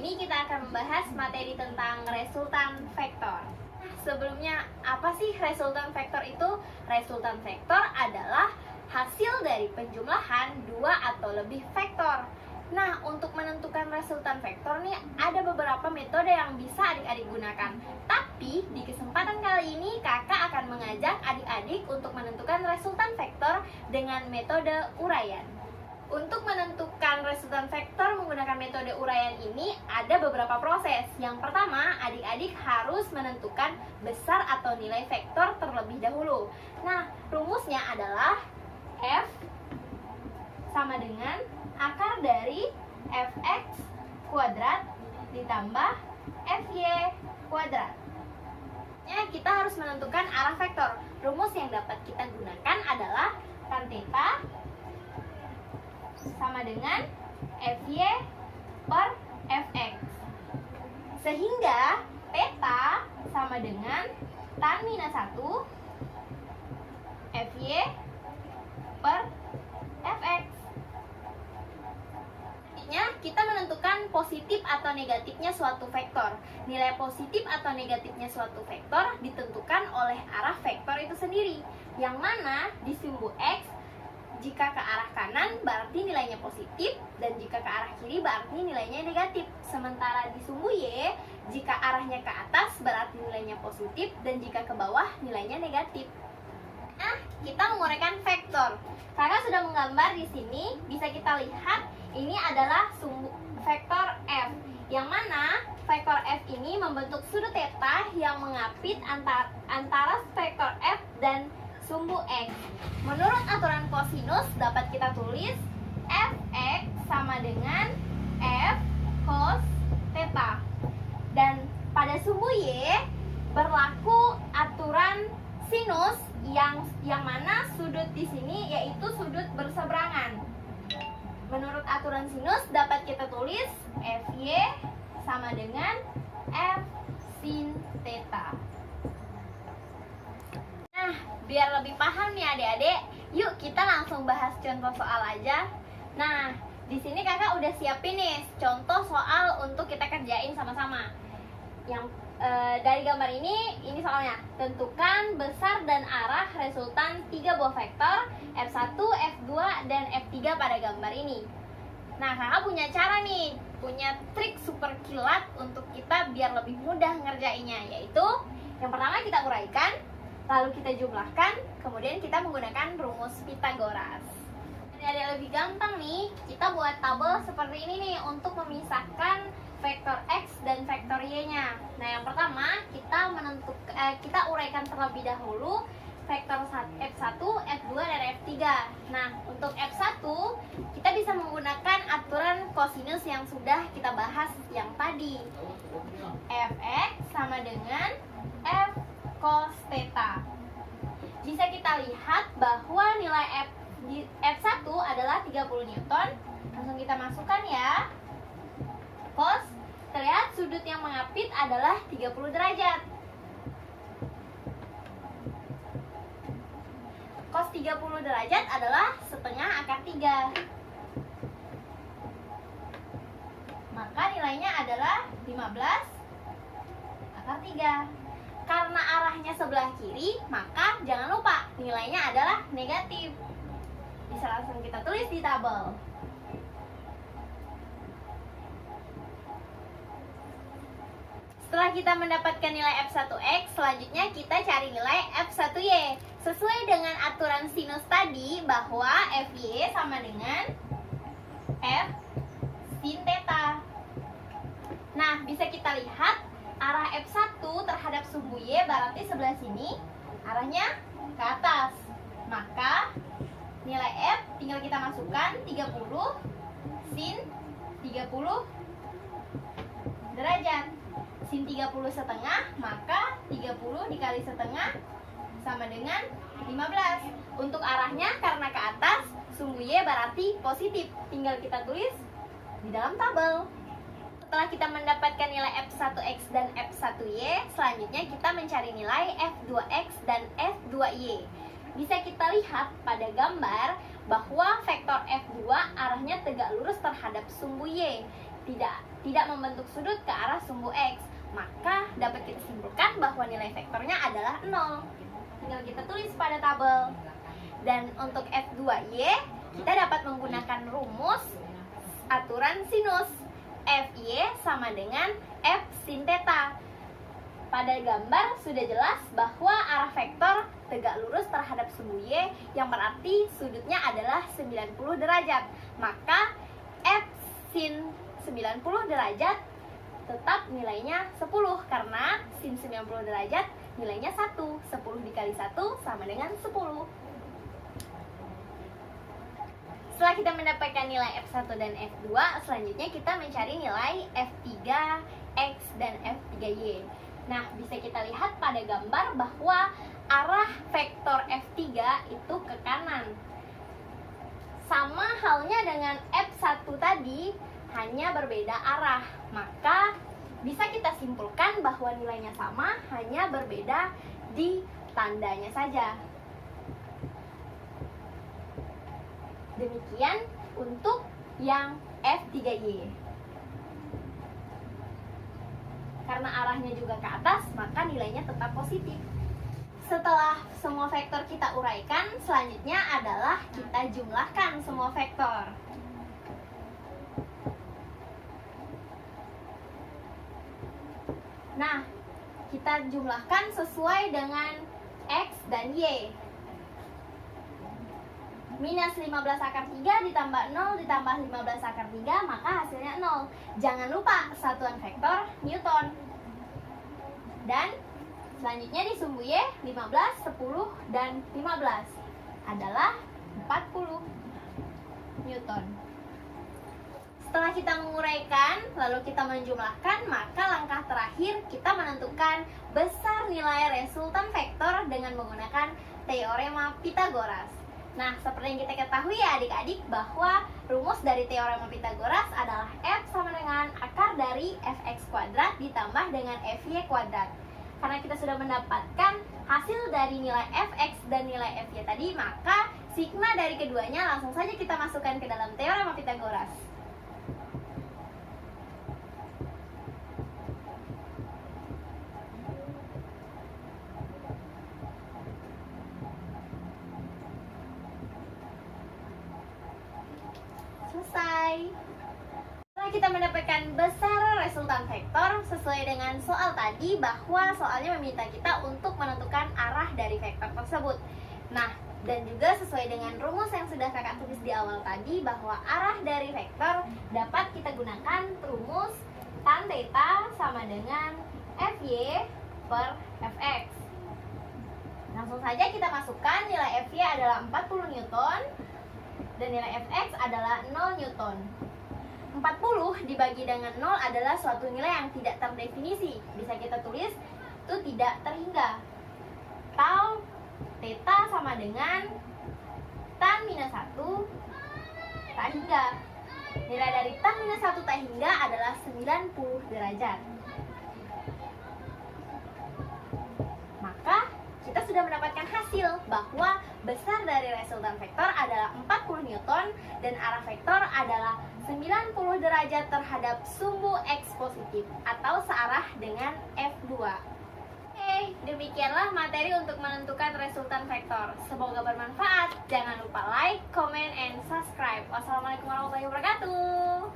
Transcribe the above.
ini kita akan membahas materi tentang resultan vektor. Sebelumnya, apa sih resultan vektor itu? Resultan vektor adalah hasil dari penjumlahan dua atau lebih vektor. Nah, untuk menentukan resultan vektor nih, ada beberapa metode yang bisa adik-adik gunakan. Tapi, di kesempatan kali ini, kakak akan mengajak adik-adik untuk menentukan resultan vektor dengan metode uraian. Untuk menentukan resultan vektor menggunakan metode uraian ini ada beberapa proses. Yang pertama, adik-adik harus menentukan besar atau nilai vektor terlebih dahulu. Nah, rumusnya adalah F sama dengan akar dari Fx kuadrat ditambah Fy kuadrat. Ya, kita harus menentukan arah vektor. Rumus yang dapat kita gunakan adalah tan theta sama dengan Fy per Fx. Sehingga theta sama dengan tan minus 1 Fy per Fx. Artinya kita menentukan positif atau negatifnya suatu vektor. Nilai positif atau negatifnya suatu vektor ditentukan oleh arah vektor itu sendiri. Yang mana di sumbu X, jika ke arah kanan berarti nilainya positif, dan jika ke arah kiri berarti nilainya negatif. Sementara di sumbu Y, jika arahnya ke atas berarti nilainya positif, dan jika ke bawah nilainya negatif. Nah, kita menguraikan vektor. Kakak sudah menggambar di sini, bisa kita lihat ini adalah sumbu vektor F, yang mana vektor F ini membentuk sudut theta yang mengapit antara vektor F dan sumbu X. Menurut aturan kosinus dapat kita tulis Fx sama dengan F cos theta. Dan pada sumbu Y berlaku aturan sinus yang mana sudut di sini yaitu sudut berseberangan. Menurut aturan sinus dapat kita tulis Fy sama dengan F sin theta. Nah, biar lebih paham nih adik-adik, yuk kita langsung bahas contoh soal aja. Nah, di sini kakak udah siapin nih contoh soal untuk kita kerjain sama-sama. Yang dari gambar ini soalnya. Tentukan besar dan arah resultan 3 buah vektor F1, F2, dan F3 pada gambar ini. Nah, kakak punya cara nih, punya trik super kilat untuk kita biar lebih mudah ngerjainnya, yaitu yang pertama kita uraikan, lalu kita jumlahkan, kemudian kita menggunakan rumus Pythagoras. Ada lebih gampang nih, kita buat tabel seperti ini nih untuk memisahkan vektor X dan vektor Y-nya. Nah, yang pertama kita uraikan terlebih dahulu vektor F1, F2, dan F3. Nah, untuk F1 kita bisa menggunakan aturan kosinus yang sudah kita bahas yang tadi. Fx sama dengan F cos theta. Bisa kita lihat bahwa nilai F1 adalah 30 Newton. Langsung kita masukkan ya. Cos, terlihat sudut yang mengapit adalah 30 derajat. Cos 30 derajat adalah setengah akar 3. Maka nilainya adalah 15 akar 3. Karena arahnya sebelah kiri, maka jangan lupa nilainya adalah negatif. Bisa langsung kita tulis di tabel. Setelah kita mendapatkan nilai F1X, selanjutnya kita cari nilai F1Y. Sesuai dengan aturan sinus tadi bahwa Fy sama dengan F sin theta. Nah, bisa kita lihat arah F1 terhadap sumbu Y berarti sebelah sini arahnya ke atas. Maka nilai F tinggal kita masukkan 30 sin 30 derajat. Sin 30 setengah, maka 30 dikali setengah sama dengan 15. Untuk arahnya karena ke atas, sumbu Y berarti positif. Tinggal kita tulis di dalam tabel. Setelah kita mendapatkan nilai F1X dan F1Y, selanjutnya kita mencari nilai F2X dan F2Y. Bisa kita lihat pada gambar bahwa vektor F2 arahnya tegak lurus terhadap sumbu Y. tidak membentuk sudut ke arah sumbu X, maka dapat kita simpulkan bahwa nilai vektornya adalah 0. Tinggal kita tulis pada tabel. Dan untuk F2Y, kita dapat menggunakan rumus aturan sinus. Fy sama dengan F sin theta. Pada gambar sudah jelas bahwa arah vektor tegak lurus terhadap sumbu Y, yang berarti sudutnya adalah 90 derajat. Maka F sin 90 derajat tetap nilainya 10, karena sin 90 derajat nilainya 1. 10 dikali 1 sama dengan 10. Setelah kita mendapatkan nilai F1 dan F2, selanjutnya kita mencari nilai F3X dan F3Y. Nah, bisa kita lihat pada gambar bahwa arah vektor F3 itu ke kanan. Sama halnya dengan F1 tadi, hanya berbeda arah. Maka bisa kita simpulkan bahwa nilainya sama, hanya berbeda di tandanya saja. Demikian untuk yang F3Y. Karena arahnya juga ke atas, maka nilainya tetap positif. Setelah semua vektor kita uraikan, selanjutnya adalah kita jumlahkan semua vektor. Nah, kita jumlahkan sesuai dengan X dan Y. Minus 15 akar 3 ditambah 0 ditambah 15 akar 3, maka hasilnya 0. Jangan lupa satuan vektor Newton. Dan selanjutnya di sumbu Y, 15, 10, dan 15 adalah 40 Newton. Setelah kita menguraikan, lalu kita menjumlahkan, maka langkah terakhir kita menentukan besar nilai resultan vektor dengan menggunakan teorema Pythagoras. Nah, seperti yang kita ketahui ya adik-adik, bahwa rumus dari teorema Pythagoras adalah F sama dengan akar dari Fx kuadrat ditambah dengan Fy kuadrat. Karena kita sudah mendapatkan hasil dari nilai Fx dan nilai Fy tadi, maka sigma dari keduanya langsung saja kita masukkan ke dalam teorema Pythagoras. Selesai. Setelah kita mendapatkan besar resultan vektor sesuai dengan soal tadi, bahwa soalnya meminta kita untuk menentukan arah dari vektor tersebut. Nah, dan juga sesuai dengan rumus yang sudah kakak tulis di awal tadi, bahwa arah dari vektor dapat kita gunakan rumus tan theta sama dengan Fy per Fx. Langsung saja kita masukkan nilai Fy adalah 40 Newton dan nilai Fx adalah 0 Newton. 40 dibagi dengan 0 adalah suatu nilai yang tidak terdefinisi. Bisa kita tulis itu tidak terhingga. Tau theta sama dengan tan minus 1 tak hingga. Nilai dari tan minus 1 tak hingga adalah 90 derajat. Maka kita sudah mendapatkan hasil bahwa besar dari resultan vektor adalah 40 Newton dan arah vektor adalah 90 derajat terhadap sumbu X positif atau searah dengan F2. Oke, demikianlah materi untuk menentukan resultan vektor. Semoga bermanfaat. Jangan lupa like, comment, and subscribe. Wassalamualaikum warahmatullahi wabarakatuh.